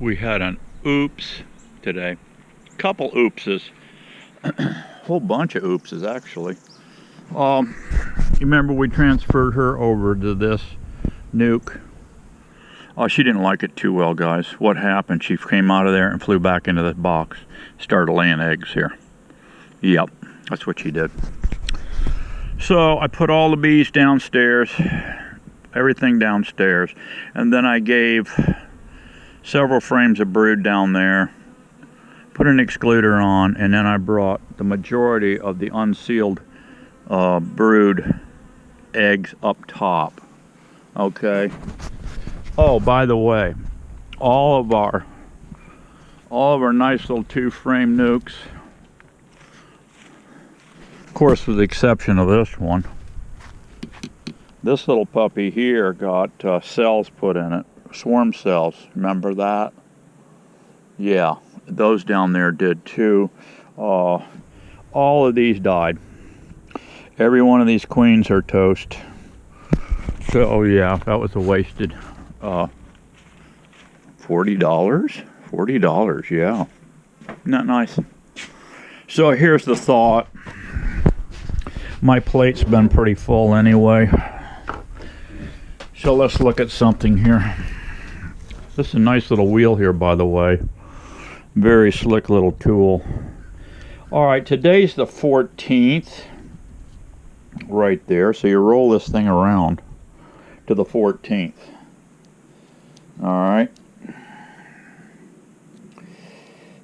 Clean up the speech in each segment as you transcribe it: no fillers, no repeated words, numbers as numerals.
We had an oops today. Couple oopses. Whole bunch of oopses, actually. You remember we transferred her over to this nuke? Oh, she didn't like it too well, guys. What happened? She came out of there and flew back into the box. Started laying eggs here. Yep, that's what she did. So I put all the bees downstairs, everything downstairs, and then I gave several frames of brood down there, put an excluder on, and then I brought the majority of the unsealed brood eggs up top. Okay. Oh, by the way, all of our nice little 2-frame nukes, of course with the exception of this one, this little puppy here got cells put in it, swarm cells. Remember that? Yeah, those down there did too. All of these died. Every one of these queens are toast. So yeah, that was a wasted $40. $40, yeah. Not nice. So here's the thought. My plate's been pretty full anyway. So let's look at something here. This is a nice little wheel here, by the way. Very slick little tool. Alright, today's the 14th. Right there. So you roll this thing around to the 14th. Alright.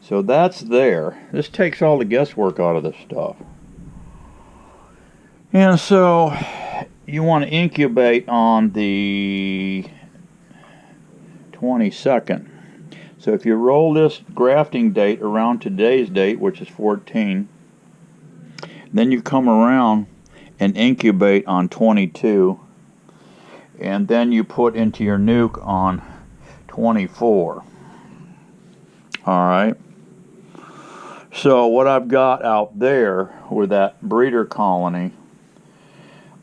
So that's there. This takes all the guesswork out of this stuff. And so you want to incubate on the 22nd. So if you roll this grafting date around today's date, which is 14, then you come around and incubate on 22, and then you put into your nuke on 24. Alright. So what I've got out there with that breeder colony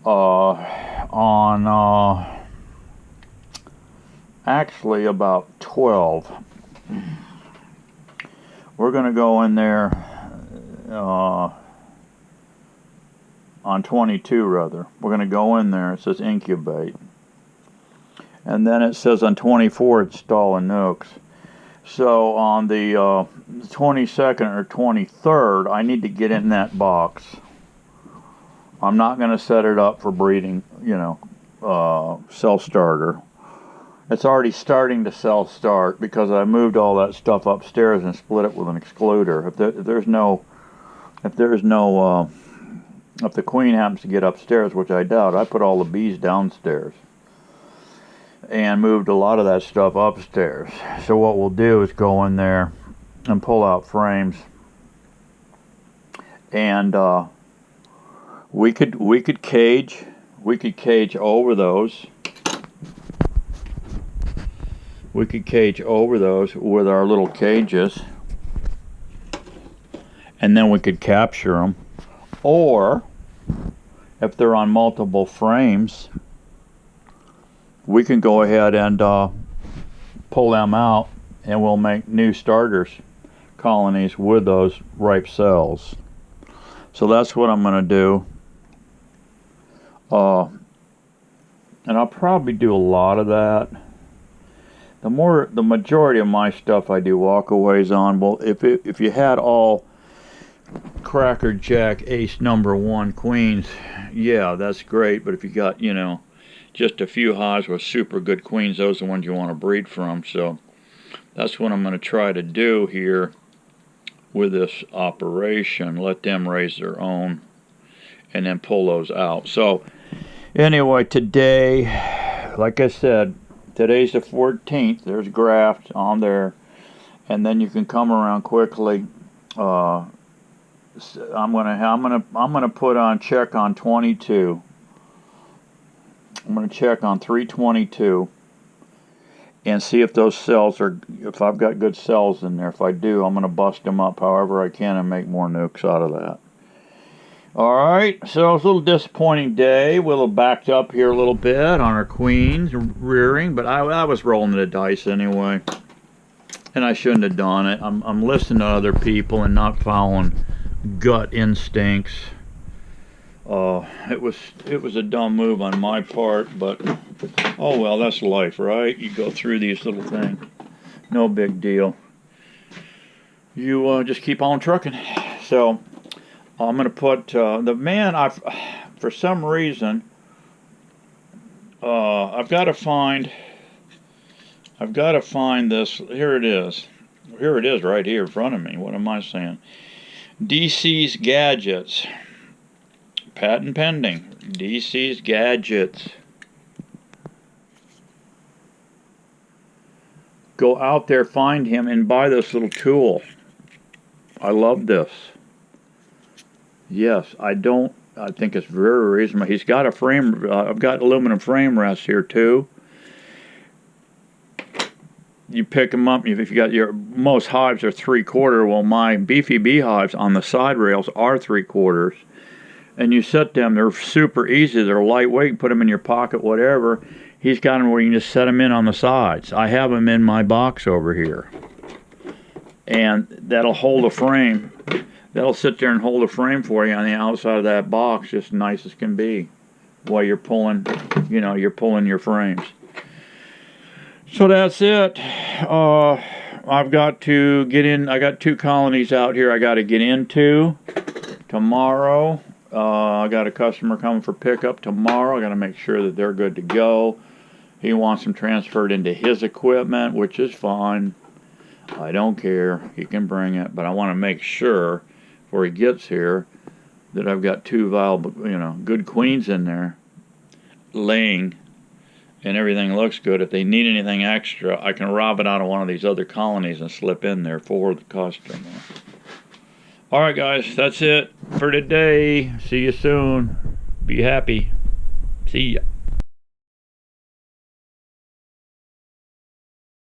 on actually about 12. We're going to go in there on 22 rather. We're going to go in there, it says incubate. And then it says on 24 install a nukes. So on the 22nd or 23rd, I need to get in that box. I'm not going to set it up for breeding, you know, cell starter. It's already starting to cell start because I moved all that stuff upstairs and split it with an excluder. If the queen happens to get upstairs, which I doubt, I put all the bees downstairs and moved a lot of that stuff upstairs. So what we'll do is go in there and pull out frames, and we could cage over those. We could cage over those with our little cages, and then we could capture them. Or if they're on multiple frames, we can go ahead and pull them out, and we'll make new starters colonies with those ripe cells. So that's what I'm going to do. And I'll probably do a lot of that. The majority of my stuff I do walkaways on. Well, if you had all Cracker Jack Ace #1 queens, yeah, that's great. But if you got, you know, just a few hives with super good queens, those are the ones you want to breed from. So that's what I'm going to try to do here with this operation. Let them raise their own and then pull those out. So anyway, today, like I said, today's the 14th. There's graft on there, and then you can come around quickly. I'm gonna put on check on 22. I'm gonna check on 322 and see if those cells are, if I've got good cells in there. If I do, I'm gonna bust them up however I can and make more nukes out of that. Alright, so it's a little disappointing day. We'll have backed up here a little bit on our queens rearing, but I was rolling the dice anyway. and I shouldn't have done it. I'm listening to other people and not following gut instincts. It was a dumb move on my part, but oh well, that's life, right? You go through these little things. No big deal. You just keep on trucking. So I'm gonna put the man. For some reason I've got to find this. Here it is. Here it is right here in front of me. What am I saying? DC's Gadgets. Patent pending. DC's Gadgets. Go out there, find him, and buy this little tool. I love this. Yes, I think it's very reasonable. He's got a frame. I've got aluminum frame rests here too. You pick them up. If you got most hives are 3/4. Well, my Beefy Beehives on the side rails are 3/4. And you set them. They're super easy. They're lightweight. Put them in your pocket, whatever. He's got them where you can just set them in on the sides. I have them in my box over here, and that'll hold a frame. That'll sit there and hold a frame for you on the outside of that box, just nice as can be, while you're pulling, you're pulling your frames. So that's it. I've got to get in. I got 2 colonies out here I got to get into tomorrow. I got a customer coming for pickup tomorrow. I got to make sure that they're good to go. He wants them transferred into his equipment, which is fine. I don't care. He can bring it, but I want to make sure before he gets here that I've got 2 viable, good queens in there laying, and everything looks good. If they need anything extra, I can rob it out of one of these other colonies and slip in there for the customer. All right, guys, that's it for today. See you soon. Be happy. See ya.